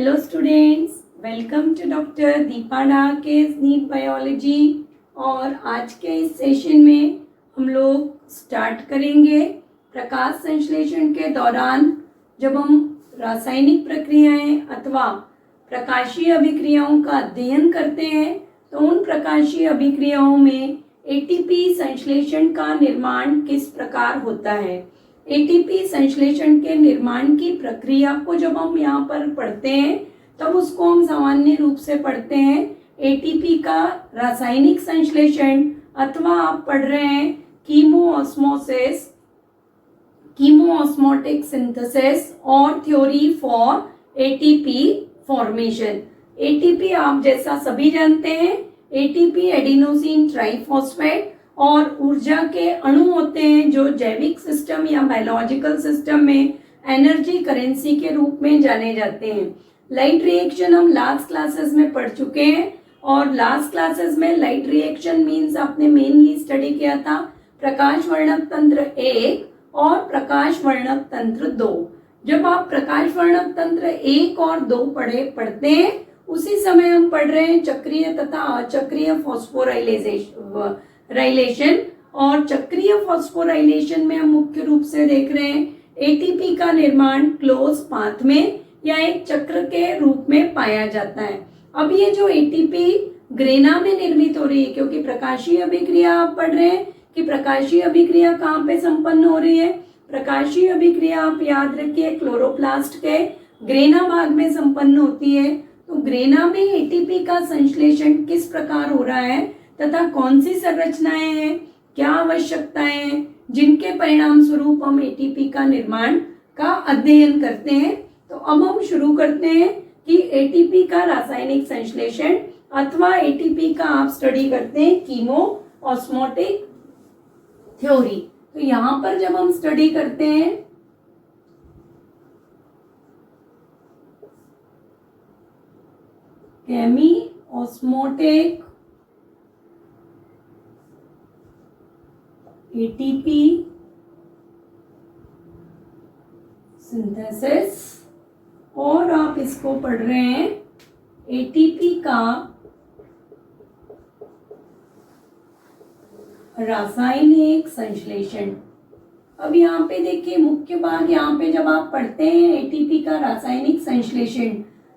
Hello students, welcome to doctor Deepa Dake's NEET biology. और आज के इस सेशन में हम लोग स्टार्ट करेंगे प्रकाश संश्लेषण के दौरान जब हम रासायनिक प्रक्रियाएं अथवा प्रकाशीय अभिक्रियाओं का अध्ययन करते हैं तो उन प्रकाशीय अभिक्रियाओं में एटीपी संश्लेषण का निर्माण किस प्रकार होता है। एटीपी संश्लेषण के निर्माण की प्रक्रिया को जब हम यहाँ पर पढ़ते हैं तब उसको हम सामान्य रूप से पढ़ते हैं एटीपी का रासायनिक संश्लेषण, अथवा आप पढ़ रहे हैं कीमोऑस्मोसिस, कीमोऑस्मोटिक सिंथेसिस और theory for ATP formation. ATP आप जैसा सभी जानते हैं, एटीपी एडिनोसिन ट्राइफॉस्फेट और ऊर्जा के अणु होते हैं जो जैविक सिस्टम या बायोलॉजिकल सिस्टम में एनर्जी करेंसी के रूप में जाने जाते हैं। लाइट रिएक्शन हम लास्ट क्लासेस में पढ़ चुके हैं और लास्ट क्लासेस में लाइट रिएक्शन मींस आपने मेनली स्टडी किया था प्रकाश वर्णक तंत्र 1 और प्रकाश वर्णक तंत्र 2। जब आप प्रकाश वर्णक तंत्र 1 और 2 पढ़ते हैं उसी समय हम पढ़ रहे हैं चक्रीय तथा अचक्रीय फॉस्फोराइलेशन। और चक्रीय फॉस्फोराइलेशन में हम मुख्य रूप से देख रहे हैं एटीपी का निर्माण क्लोज पाथ में या एक चक्र के रूप में पाया जाता है। अब ये जो एटीपी ग्रेना में निर्मित हो रही है, क्योंकि प्रकाशीय अभिक्रिया आप पढ़ रहे हैं कि प्रकाशीय अभिक्रिया कहाँ पे संपन्न हो रही है। प्रकाशीय अभिक्रिया आप याद रखिए क्लोरोप्लास्ट के ग्रेना भाग में संपन्न होती है। तो ग्रेना में एटीपी का संश्लेषण किस प्रकार हो रहा है तथा कौन सी संरचनाएं हैं, क्या आवश्यकताएं हैं जिनके परिणाम स्वरूप हम एटीपी का निर्माण का अध्ययन करते हैं। तो अब हम शुरू करते हैं कि एटीपी का रासायनिक संश्लेषण अथवा एटीपी का आप स्टडी करते हैं कीमोऑस्मोटिक थ्योरी। तो यहां पर जब हम स्टडी करते हैं केमिओस्मोटिक एटीपी सिंथेसिस और आप इसको पढ़ रहे हैं एटीपी का रासायनिक संश्लेषण। अब यहाँ पे देखिए मुख्य भाग, यहाँ पे जब आप पढ़ते हैं एटीपी का रासायनिक संश्लेषण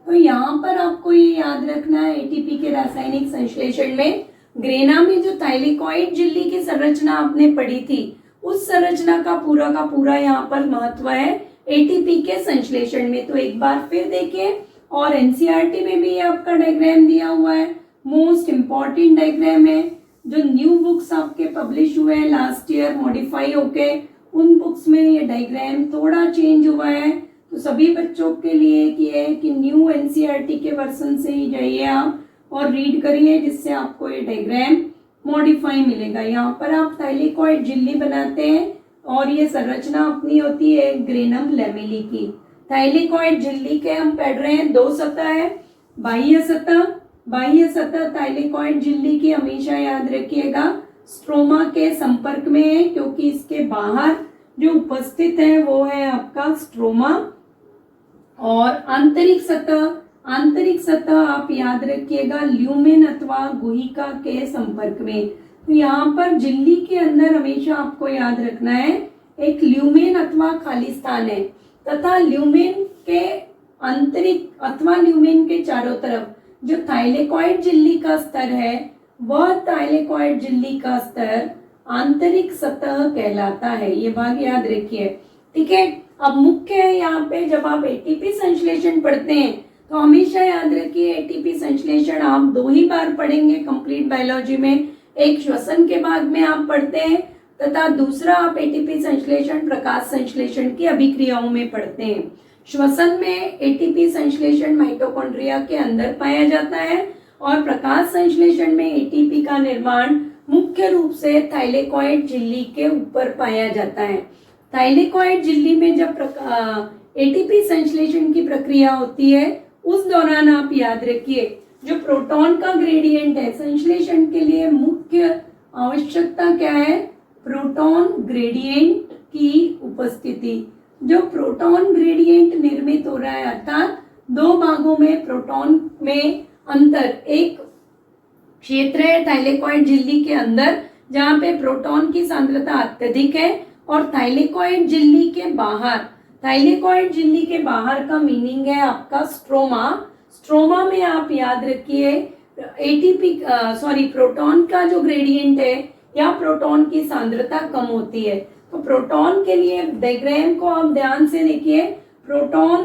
तो यहाँ पर आपको ये याद रखना है एटीपी के रासायनिक संश्लेषण में ग्रेना में जो थाइलेकॉइड झिल्ली की संरचना आपने पढ़ी थी उस संरचना का पूरा यहाँ पर महत्व है एटीपी के संश्लेषण में। तो एक बार फिर देखिए, और एनसीईआरटी में भी आपका डायग्राम दिया हुआ है, मोस्ट इम्पॉर्टेंट डायग्राम है। जो न्यू बुक्स आपके पब्लिश हुए हैं लास्ट ईयर मॉडिफाई होके, उन बुक्स में ये डायग्राम थोड़ा चेंज हुआ है। तो सभी बच्चों के लिए ये है कि न्यू एनसीईआरटी के वर्जन से ही जाइए आप और रीड करिए, जिससे आपको ये डायग्राम मॉडिफाई मिलेगा। यहाँ पर आप थाइलेकॉइड झिल्ली बनाते हैं और ये संरचना अपनी होती है ग्रेनम लैमेली की। थाइलेकॉइड झिल्ली के हम पढ़ रहे हैं 2 सतह है, बाह्य सतह थाइलेकॉइड झिल्ली की हमेशा याद रखिएगा स्ट्रोमा के संपर्क में है, क्योंकि इसके बाहर जो उपस्थित है वो है आपका स्ट्रोमा। और आंतरिक सतह आप याद रखिएगा ल्यूमेन अथवा गुहिका के संपर्क में। तो यहाँ पर झिल्ली के अंदर हमेशा आपको याद रखना है एक ल्यूमेन अथवा खाली स्थान है, तथा ल्यूमेन के आंतरिक अथवा ल्यूमेन के चारों तरफ जो थाइलेकॉइड झिल्ली का स्तर है वह थाइलेकॉइड झिल्ली का स्तर आंतरिक सतह कहलाता है। ये बात याद रखिए, ठीक है। अब मुख्य है यहाँ पे जब आप एटीपी संश्लेषण पढ़ते हैं तो हमेशा याद रखिए एटीपी संश्लेषण आप 2 ही बार पढ़ेंगे कंप्लीट बायोलॉजी में। एक श्वसन के भाग में आप पढ़ते हैं तथा दूसरा आप एटीपी संश्लेषण प्रकाश संश्लेषण की अभिक्रियाओं में पढ़ते हैं। श्वसन में एटीपी संश्लेषण माइटोकॉन्ड्रिया के अंदर पाया जाता है और प्रकाश संश्लेषण में एटीपी का निर्माण मुख्य रूप से थाइलेकॉइड झिल्ली के ऊपर पाया जाता है। थाइलेकॉइड झिल्ली में जब एटीपी संश्लेषण की प्रक्रिया होती है उस दौरान आप याद रखिए जो प्रोटॉन का ग्रेडियंट है संश्लेषण के लिए मुख्य आवश्यकता क्या है, प्रोटॉन ग्रेडियंट की उपस्थिति। जो प्रोटॉन ग्रेडियंट निर्मित हो रहा है अर्थात दो भागों में प्रोटॉन में अंतर, एक क्षेत्र है थाइलेकॉइड झिल्ली के अंदर जहां पे प्रोटॉन की सांद्रता अत्यधिक है, और थाइलेकॉइड झिल्ली के बाहर, थाइलेकॉइड झिल्ली के बाहर का मीनिंग है आपका स्ट्रोमा। स्ट्रोमा में आप याद रखिए एटीपी प्रोटॉन का जो ग्रेडियंट है या प्रोटॉन की सांद्रता कम होती है। तो प्रोटॉन के लिए डायग्राम को आप ध्यान से देखिए, प्रोटॉन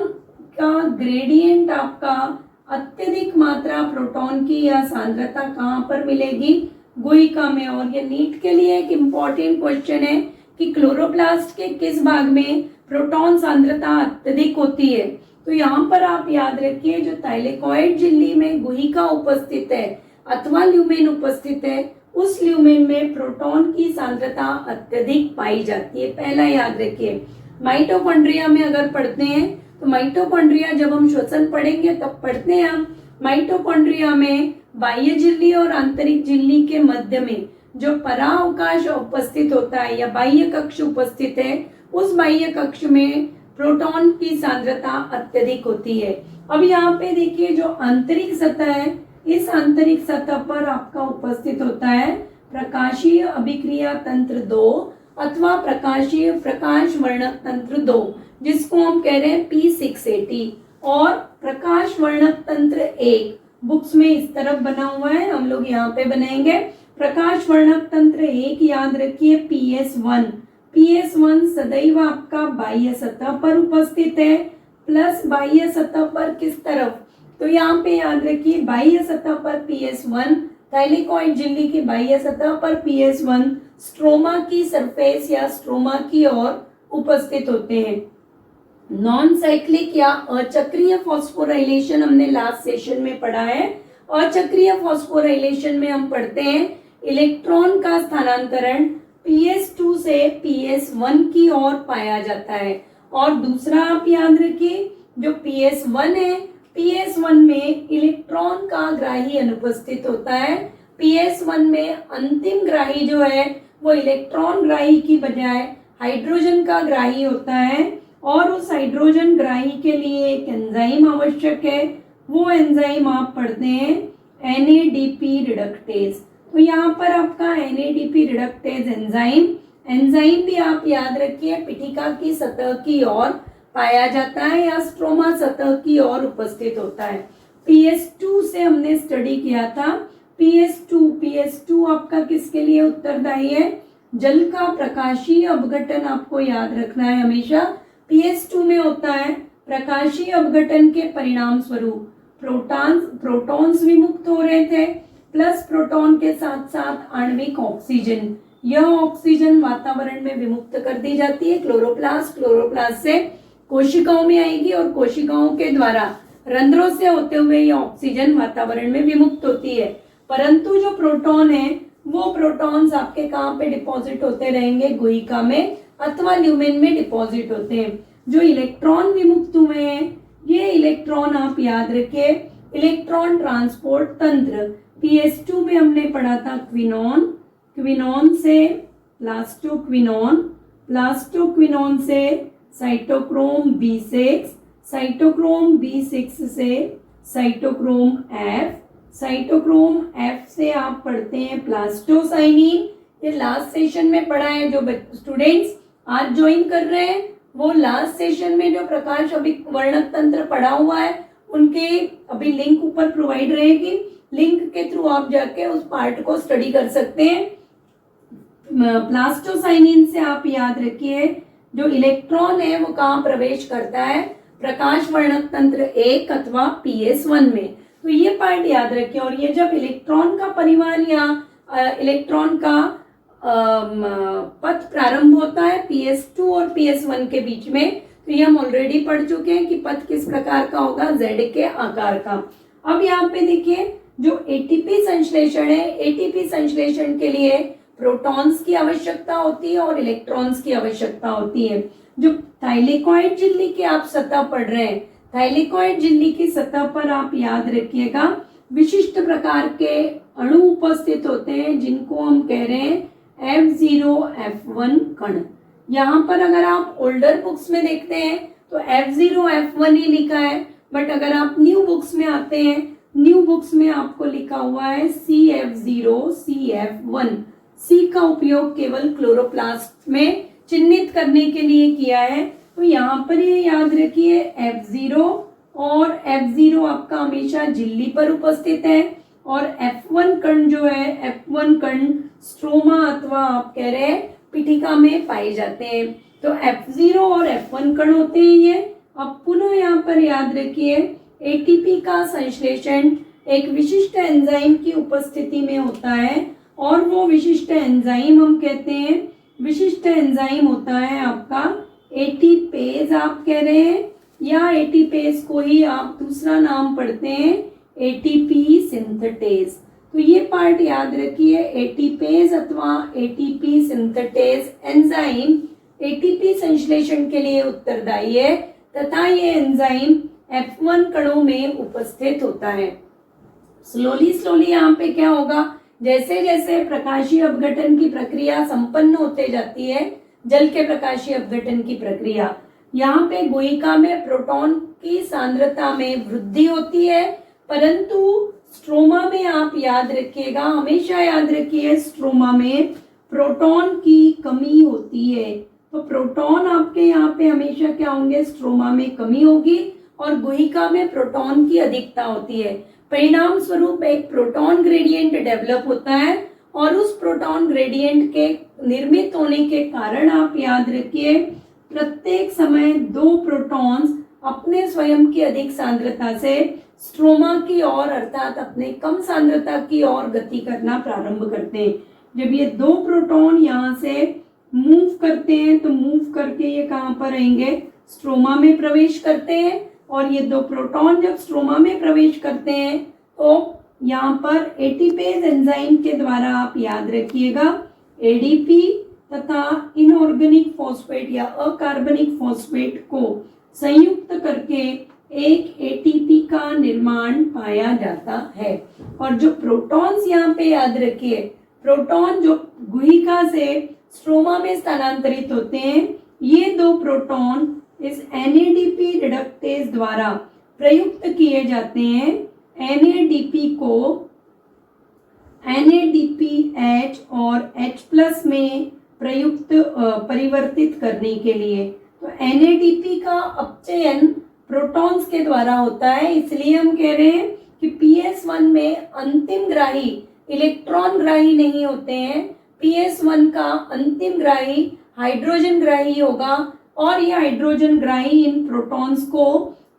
का ग्रेडियंट आपका अत्यधिक मात्रा प्रोटॉन की या सांद्रता कहाँ पर मिलेगी, गुहिका में। और ये नीट के लिए एक इम्पॉर्टेंट क्वेश्चन है कि क्लोरोप्लास्ट के किस भाग में प्रोटॉन सांद्रता अत्यधिक होती है। तो यहाँ पर आप याद रखिए जो थाइलेकॉइड झिल्ली में गुहिका उपस्थित है अथवा ल्यूमेन उपस्थित है, उस ल्यूमेन में प्रोटॉन की सांद्रता अत्यधिक पाई जाती है। पहला याद रखिए। माइटोकॉन्ड्रिया में अगर पढ़ते हैं तो माइटोकॉन्ड्रिया जब हम श्वसन पढ़ेंगे तब पढ़ते हैं हम माइटोकॉन्ड्रिया में बाह्य झिल्ली और आंतरिक झिल्ली के मध्य में जो पराअवकाश उपस्थित होता है या बाह्य कक्ष उपस्थित है, उस बाह्य कक्ष में प्रोटॉन की सांद्रता अत्यधिक होती है। अब यहाँ पे देखिए जो आंतरिक सतह है, इस आंतरिक सतह पर आपका उपस्थित होता है प्रकाशीय अभिक्रिया तंत्र 2 अथवा प्रकाशीय प्रकाश वर्णक तंत्र 2, जिसको हम कह रहे हैं P680, और प्रकाश वर्णक तंत्र 1 बुक्स में इस तरफ बना हुआ है, हम लोग यहाँ पे बनाएंगे। प्रकाश वर्णक तंत्र 1 याद रखिए PS1। PS1 सदैव आपका बाह्य सतह पर उपस्थित है, प्लस बाह्य सतह पर किस तरफ, तो यहाँ पे याद रखिए बाह्य सतह पर PS1, थाइलेकॉइड झिल्ली की बाह्य सतह पर PS1 स्ट्रोमा की सरफेस या स्ट्रोमा की ओर उपस्थित होते हैं। नॉन साइक्लिक या अचक्रीय फॉस्फोराइलेशन हमने लास्ट सेशन में पढ़ा है। अचक्रीय फॉस्फोराइलेशन में हम पढ़ते हैं इलेक्ट्रॉन का स्थानांतरण PS2 से PS1 की ओर पाया जाता है। और दूसरा आप याद रखिए जो PS1 है, PS1 में इलेक्ट्रॉन का ग्राही अनुपस्थित होता है। PS1 में अंतिम ग्राही जो है वो इलेक्ट्रॉन ग्राही की बजाय हाइड्रोजन का ग्राही होता है, और उस हाइड्रोजन ग्राही के लिए एक एंजाइम आवश्यक है। वो एंजाइम आप पढ़ते हैं NADP रिडक्टेज। तो यहाँ पर आपका NADP रिडक्टेज एंजाइम भी आप याद रखिए पिटिका की सतह की ओर पाया जाता है या स्ट्रोमा सतह की ओर उपस्थित होता है। PS2 से हमने स्टडी किया था। PS2 आपका किसके लिए उत्तरदायी है, जल का प्रकाशीय अपघटन आपको याद रखना है हमेशा। PS2 में होता है प्रकाशीय अपघटन के परिणाम स्वरूप प्रोटॉन्स विमुक्त हो रहे थे, प्लस प्रोटॉन के साथ साथ आणविक ऑक्सीजन, यह ऑक्सीजन वातावरण में विमुक्त कर दी जाती है। क्लोरोप्लास्ट से कोशिकाओं में आएगी और कोशिकाओं के द्वारा रंध्रों से होते हुए यह ऑक्सीजन वातावरण में विमुक्त होती है। परंतु जो प्रोटॉन है वो प्रोटॉन्स आपके कहाँ पे डिपॉजिट होते रहेंगे, गुहिका में अथवा ल्यूमेन में डिपॉजिट होते हैं। जो इलेक्ट्रॉन विमुक्त हुए हैं ये इलेक्ट्रॉन आप याद रखिए इलेक्ट्रॉन ट्रांसपोर्ट तंत्र। PS2 में हमने पढ़ा था क्विनॉन से प्लास्टोक्विनॉन से साइटोक्रोम B6, साइटोक्रोम B6 से साइटोक्रोम F से आप पढ़ते हैं प्लास्टोसाइनिन। ये लास्ट सेशन में पढ़ा है। जो स्टूडेंट्स आज ज्वाइन कर रहे हैं वो लास्ट सेशन में जो प्रकाश वर्णक तंत्र पढ़ा हुआ है उनके अभी लिंक ऊपर प्रोवाइड रहेगी, लिंक के थ्रू आप जाके उस पार्ट को स्टडी कर सकते हैं। प्लास्टोसाइनिन से आप याद रखिए जो इलेक्ट्रॉन है वो कहाँ प्रवेश करता है, प्रकाश वर्णक तंत्र 1 अथवा PS1 में। तो ये पार्ट याद रखिए। और ये जब इलेक्ट्रॉन का परिवार या इलेक्ट्रॉन का पथ प्रारंभ होता है PS2 और PS1 के बीच में, तो ये हम ऑलरेडी पढ़ चुके हैं कि पथ किस प्रकार का होगा, Z के आकार का। अब यहाँ पे देखिए जो ATP संश्लेषण है, ATP संश्लेषण के लिए प्रोटॉन्स की आवश्यकता होती है और इलेक्ट्रॉन्स की आवश्यकता होती है। जो थाइलेकॉइड झिल्ली की आप सतह पढ़ रहे हैं, थाइलेकॉइड झिल्ली की सतह पर आप याद रखिएगा विशिष्ट प्रकार के अणु उपस्थित होते हैं जिनको हम कह रहे हैं F0F1 कण। यहाँ पर अगर आप ओल्डर बुक्स में देखते हैं तो F0F1 ही लिखा है, बट अगर आप न्यू बुक्स में आते हैं, न्यू बुक्स में आपको लिखा हुआ है CF0 CF1। सी का उपयोग केवल क्लोरोप्लास्ट में चिन्हित करने के लिए किया है। तो यहाँ पर ये याद रखिए F0 और F0 आपका हमेशा झिल्ली पर उपस्थित है, और F1 कण जो है, F1 कण स्ट्रोमा अथवा आप कह रहे हैं पिटिका में पाए जाते हैं। तो F0 और F1 कण होते हैं ये। अब पुनः यहाँ पर याद रखिए एटीपी का संश्लेषण एक विशिष्ट एंजाइम की उपस्थिति में होता है, और वो विशिष्ट एंजाइम हम कहते हैं, विशिष्ट एंजाइम होता है आपका एटीपेज आप कह रहे हैं, या एटीपेज को ही आप दूसरा नाम पढ़ते हैं एटीपी सिंथेटेज। तो ये पार्ट याद रखिए, एटीपेज अथवा एटीपी सिंथेटेज एंजाइम एटीपी संश्लेषण के लिए उत्तरदायी है, तथा ये एंजाइम F1 कणों में उपस्थित होता है। स्लोली यहाँ पे क्या होगा, जैसे जैसे प्रकाशीय अपघटन की प्रक्रिया संपन्न होते जाती है, जल के प्रकाशीय अपघटन की प्रक्रिया, यहाँ पे गुहिका में प्रोटॉन की सांद्रता में वृद्धि होती है, परंतु स्ट्रोमा में आप याद रखिएगा, हमेशा याद रखिए स्ट्रोमा में प्रोटॉन की कमी होती है। तो प्रोटॉन आपके यहाँ पे हमेशा क्या होंगे, स्ट्रोमा में कमी होगी, और गुहिका में प्रोटॉन की अधिकता होती है। परिणाम स्वरूप एक प्रोटॉन ग्रेडियंट डेवलप होता है, और उस प्रोटॉन ग्रेडियंट के निर्मित होने के कारण आप याद रखिए प्रत्येक समय दो प्रोटॉन्स अपने स्वयं की अधिक सांद्रता से स्ट्रोमा की ओर अर्थात अपने कम सांद्रता की ओर गति करना प्रारंभ करते हैं। जब ये दो प्रोटॉन यहाँ से मूव करते हैं तो मूव करके ये कहाँ पर आएंगे, स्ट्रोमा में प्रवेश करते हैं, और ये दो प्रोटॉन जब स्ट्रोमा में प्रवेश करते हैं तो यहाँ पर एटीपेज एंजाइम के द्वारा आप याद रखिएगा एडीपी तथा इनऑर्गेनिक फॉस्फेट या अकार्बनिक फॉस्फेट को संयुक्त करके एक एटीपी का निर्माण पाया जाता है। और जो प्रोटॉन्स यहाँ पे याद रखिए, प्रोटॉन जो गुहिका से स्ट्रोमा में स्थानांतरित होते हैं, ये दो प्रोटॉन इस NADP रिडक्टेज द्वारा प्रयुक्त किए जाते हैं। NADP को NADPH और H+ में प्रयुक्त परिवर्तित करने के लिए। तो NADP का अपचयन प्रोटॉन्स के द्वारा होता है, इसलिए हम कह रहे हैं कि PS1 में अंतिम ग्राही इलेक्ट्रॉन ग्राही नहीं होते हैं। PS1 का अंतिम ग्राही हाइड्रोजन ग्राही होगा, और ये हाइड्रोजन ग्राही इन प्रोटॉन्स को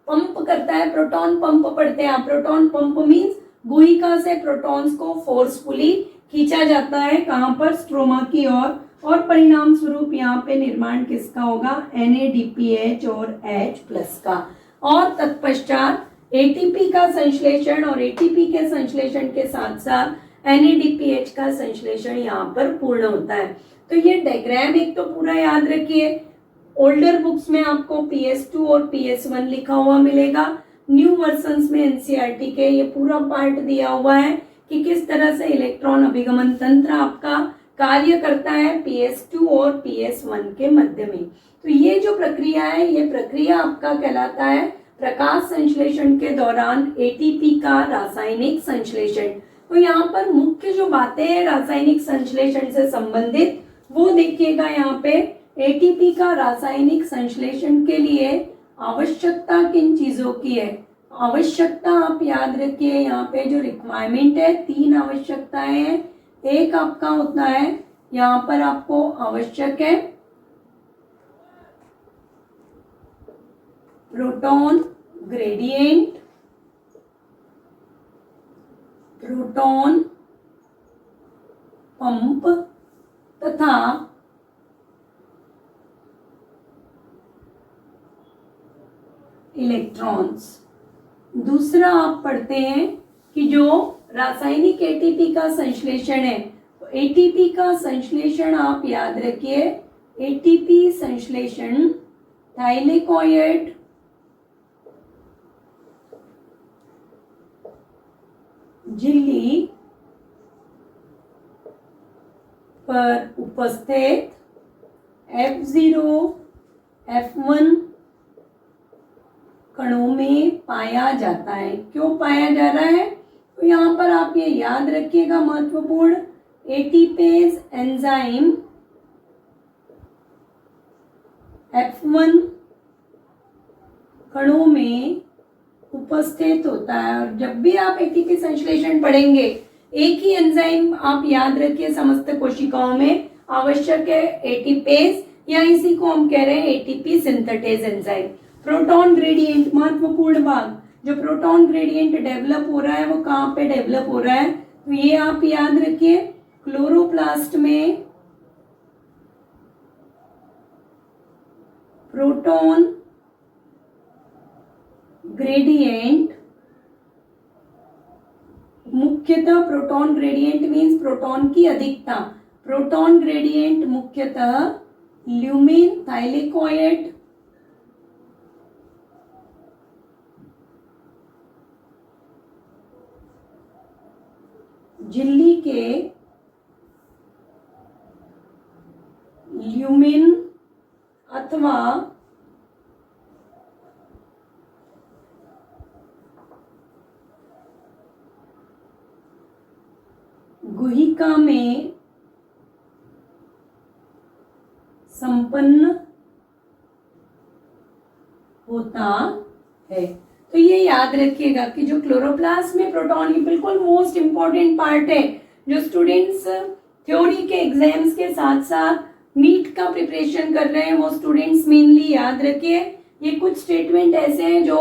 पंप करता है। प्रोटॉन पंप पढ़ते हैं आप, प्रोटॉन पंप मींस गुहिका से प्रोटॉन्स को फोर्सफुली खींचा जाता है, कहां पर, स्ट्रोमा की ओर, और परिणाम स्वरूप यहाँ पे निर्माण किसका होगा, NADPH और H+ का। और तत्पश्चात एटीपी का संश्लेषण, और एटीपी के संश्लेषण के साथ साथ NADPH का संश्लेषण यहाँ पर पूर्ण होता है। तो ये डायग्राम एक तो पूरा याद रखिए, ओल्डर बुक्स में आपको PS2 और PS1 लिखा हुआ मिलेगा, न्यू वर्जन्स में NCERT के ये पूरा पार्ट दिया हुआ है कि किस तरह से इलेक्ट्रॉन अभिगमन तंत्र आपका कार्य करता है PS2 और PS1 के मध्य में। तो ये जो प्रक्रिया है, ये प्रक्रिया आपका कहलाता है प्रकाश संश्लेषण के दौरान एटीपी का रासायनिक संश्लेषण। तो यहाँ पर मुख्य जो बातें हैं रासायनिक संश्लेषण से संबंधित वो देखिएगा। यहाँ पे एटीपी का रासायनिक संश्लेषण के लिए आवश्यकता किन चीजों की है, आवश्यकता आप याद रखिए, यहाँ पे जो रिक्वायरमेंट है 3 आवश्यकताएं हैं। एक आपका होता है, यहाँ पर आपको आवश्यक है प्रोटॉन ग्रेडियंट, प्रोटॉन पंप तथा इलेक्ट्रॉन्स। दूसरा आप पढ़ते हैं कि जो रासायनिक एटीपी का संश्लेषण है, तो एटीपी का संश्लेषण आप याद रखिए, एटीपी संश्लेषण थाइलेकॉइड झिल्ली पर उपस्थित F0 F1 कणों में पाया जाता है। क्यों पाया जा रहा है? तो यहाँ पर आप ये याद रखिएगा महत्वपूर्ण, एटीपेज एंजाइम F1 कणों में उपस्थित होता है। और जब भी आप एटीपी संश्लेषण पढ़ेंगे, एक ही एंजाइम आप याद रखिए समस्त कोशिकाओं में आवश्यक है, एटीपेज, या इसी को हम कह रहे हैं ATP synthetase enzyme. Proton gradient महत्वपूर्ण भाग, जो प्रोटॉन ग्रेडियंट डेवलप हो रहा है वो कहाँ पे डेवलप हो रहा है? तो ये आप याद रखिए, क्लोरोप्लास्ट में प्रोटॉन ग्रेडियंट, मुख्यतः प्रोटॉन ग्रेडियंट मीन्स प्रोटॉन की अधिकता, प्रोटॉन ग्रेडियंट मुख्यतः ल्यूमेन थाइलेकोइड झिल्ली के ल्यूमेन अथवा गुहिका में संपन्न होता है। तो ये याद रखिएगा कि जो क्लोरोप्लास्ट में प्रोटॉन, ये बिल्कुल मोस्ट इंपॉर्टेंट पार्ट है, जो स्टूडेंट्स थ्योरी के एग्जाम्स के साथ साथ नीट का प्रिपरेशन कर रहे हैं वो स्टूडेंट्स मेनली याद रखिए। ये कुछ स्टेटमेंट ऐसे हैं जो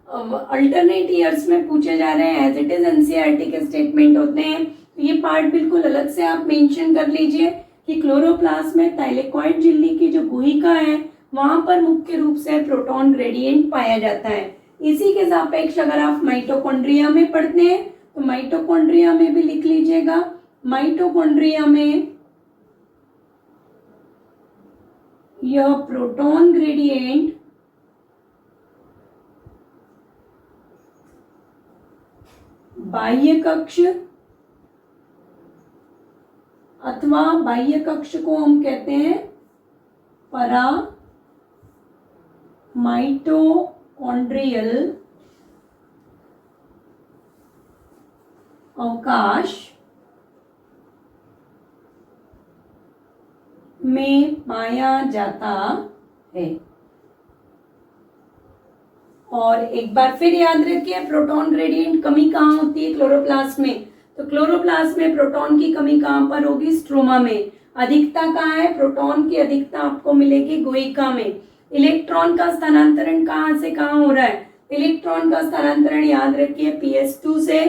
अल्टरनेट ईयर्स में पूछे जा रहे हैं, एज इट इज एनसीईआरटी के स्टेटमेंट होते हैं। तो ये पार्ट बिल्कुल अलग से आप मेंशन कर लीजिए कि क्लोरोप्लास्ट में थाइलेकोइड झिल्ली की जो गुहिका है वहां पर मुख्य रूप से प्रोटॉन ग्रेडियंट पाया जाता है। इसी के सापेक्ष अगर आप माइटोकॉन्ड्रिया में पढ़ते हैं तो माइटोकॉन्ड्रिया में भी लिख लीजिएगा, माइटोकॉन्ड्रिया में यह प्रोटॉन ग्रेडियंट बाह्य कक्ष अथवा बाह्य कक्ष को हम कहते हैं परा माइटोकॉन्ड्रियल अवकाश में पाया जाता है। और एक बार फिर याद रखिए, प्रोटॉन ग्रेडियंट कमी कहाँ होती है क्लोरोप्लास्ट में? तो क्लोरोप्लास्ट में प्रोटॉन की कमी कहाँ पर होगी? स्ट्रोमा में। अधिकता कहाँ है? प्रोटॉन की अधिकता आपको मिलेगी गुहिका में। इलेक्ट्रॉन का स्थानांतरण कहाँ से कहाँ हो रहा है? इलेक्ट्रॉन का स्थानांतरण याद रखिए PS2 से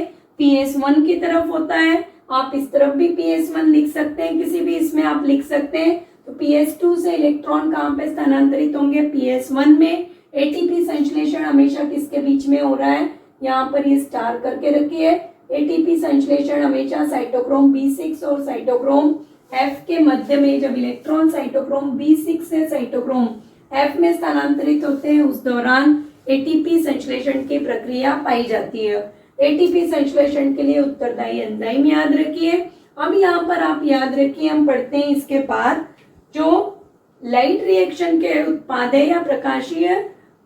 PS1 की तरफ होता है। आप इस तरफ भी PS1 लिख सकते हैं, किसी भी इसमें आप लिख सकते हैं। तो PS2 से इलेक्ट्रॉन कहाँ पे स्थानांतरित होंगे? PS1 में। एटीपी संश्लेषण हमेशा किसके बीच में हो रहा है? यहाँ पर ये स्टार करके रखिए। एटीपी संश्लेषण हमेशा साइटोक्रोम B6 और साइटोक्रोम F के मध्य में, जब इलेक्ट्रॉन साइटोक्रोम B6 से साइटोक्रोम F में स्थानांतरित होते हैं उस दौरान एटीपी संश्लेषण की प्रक्रिया पाई जाती है। एटीपी संश्लेषण के लिए उत्तरदायी एंजाइम याद रखिए। अब यहाँ पर आप याद रखिए, हम पढ़ते हैं इसके बाद जो लाइट रिएक्शन के उत्पाद है या प्रकाशीय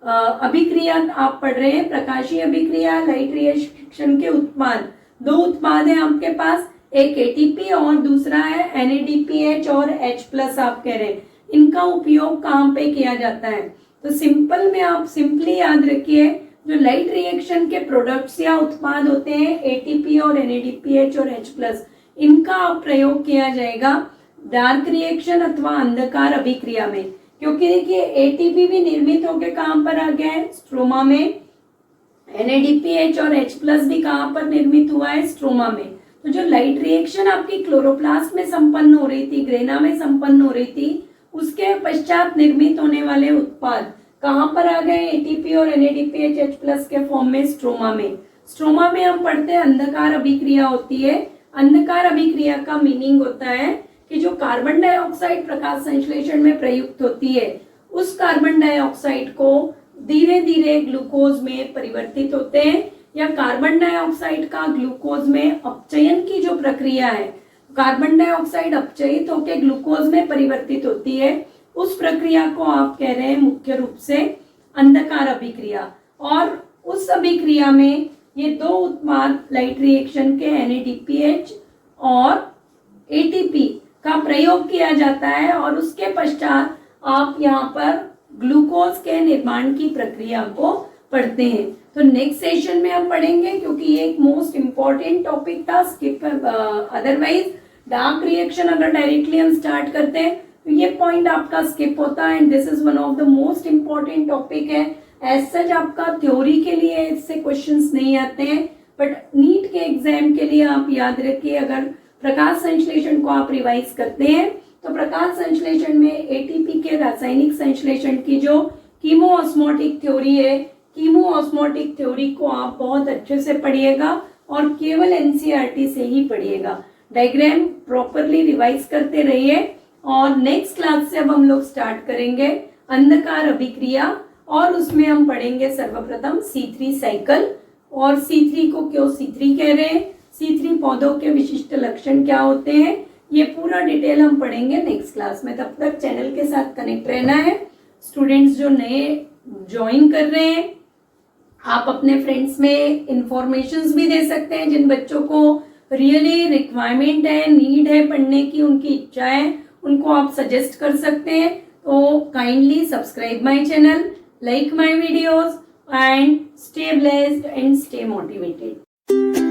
अभिक्रिया आप पढ़ रहे हैं, प्रकाशीय अभिक्रिया लाइट रिएक्शन के उत्पाद, दो उत्पाद है आपके पास, एक एटीपी और दूसरा है NADPH और H+ आप कह रहे हैं। इनका उपयोग कहाँ पे किया जाता है? तो सिंपल में आप सिंपली याद रखिए, जो लाइट रिएक्शन के प्रोडक्ट्स या उत्पाद होते हैं एटीपी और NADPH और H+, इनका प्रयोग किया जाएगा डार्क रिएक्शन अथवा अंधकार अभिक्रिया में। क्योंकि देखिए एटीपी भी निर्मित होकर कहां पर आ गया है? स्ट्रोमा में। NADPH और H+ भी कहां पर निर्मित हुआ है? स्ट्रोमा में। तो जो लाइट रिएक्शन आपकी क्लोरोप्लास्ट में संपन्न हो रही थी, ग्रेना में संपन्न हो रही थी, उसके पश्चात निर्मित होने वाले उत्पाद कहां पर आ गए? एटीपी और NADPH H+ के फॉर्म में स्ट्रोमा में। स्ट्रोमा में हम पढ़ते हैं अंधकार अभिक्रिया होती है। अंधकार अभिक्रिया का मीनिंग होता है कि जो कार्बन डाइऑक्साइड प्रकाश संश्लेषण में प्रयुक्त होती है, उस कार्बन डाइऑक्साइड को धीरे धीरे ग्लूकोज में परिवर्तित होते हैं, या कार्बन डाइऑक्साइड का ग्लूकोज में अपचयन की जो प्रक्रिया है, कार्बन डाइऑक्साइड अपचयित होकर ग्लूकोज में परिवर्तित होती है, उस प्रक्रिया को आप कह रहे हैं मुख्य रूप से अंधकार अभिक्रिया। और उस अभिक्रिया में ये दो उत्पाद लाइट रिएक्शन के NADPH और ATP का प्रयोग किया जाता है और उसके पश्चात आप यहाँ पर ग्लूकोज के निर्माण की प्रक्रिया को पढ़ते हैं। तो नेक्स्ट सेशन में हम पढ़ेंगे, क्योंकि ये एक मोस्ट इम्पॉर्टेंट टॉपिक था, स्किप अदरवाइज डार्क रिएक्शन अगर डायरेक्टली हम स्टार्ट करते हैं तो ये पॉइंट आपका स्किप होता है and this is one of the most important topic है। एज सच आपका थ्योरी के लिए इससे क्वेश्चंस नहीं आते हैं, बट नीट के एग्जाम के लिए आप याद रखिए, अगर प्रकाश संश्लेषण को आप रिवाइज करते हैं तो प्रकाश संश्लेषण में एटीपी के रासायनिक संश्लेषण की जो कीमोऑस्मोटिक थ्योरी है, कीमोऑस्मोटिक थ्योरी को आप बहुत अच्छे से पढ़िएगा और केवल एनसीईआरटी से ही पढ़िएगा। डायग्राम प्रॉपरली रिवाइज करते रहिए और नेक्स्ट क्लास से अब हम लोग स्टार्ट करेंगे अंधकार अभिक्रिया और उसमें हम पढ़ेंगे सर्वप्रथम C3 साइकिल और C3 को क्यों C3 कह रहे हैं, C3 पौधों के विशिष्ट लक्षण क्या होते हैं, ये पूरा डिटेल हम पढ़ेंगे नेक्स्ट क्लास में। तब तक चैनल के साथ कनेक्ट रहना है। स्टूडेंट्स जो नए ज्वाइन कर रहे हैं, आप अपने फ्रेंड्स में इंफॉर्मेशंस भी दे सकते हैं। जिन बच्चों को रियली रिक्वायरमेंट है, नीड है पढ़ने की, उनकी इच्छा है, उनको आप सजेस्ट कर सकते हैं। तो kindly subscribe my channel, like my videos and stay blessed and stay motivated.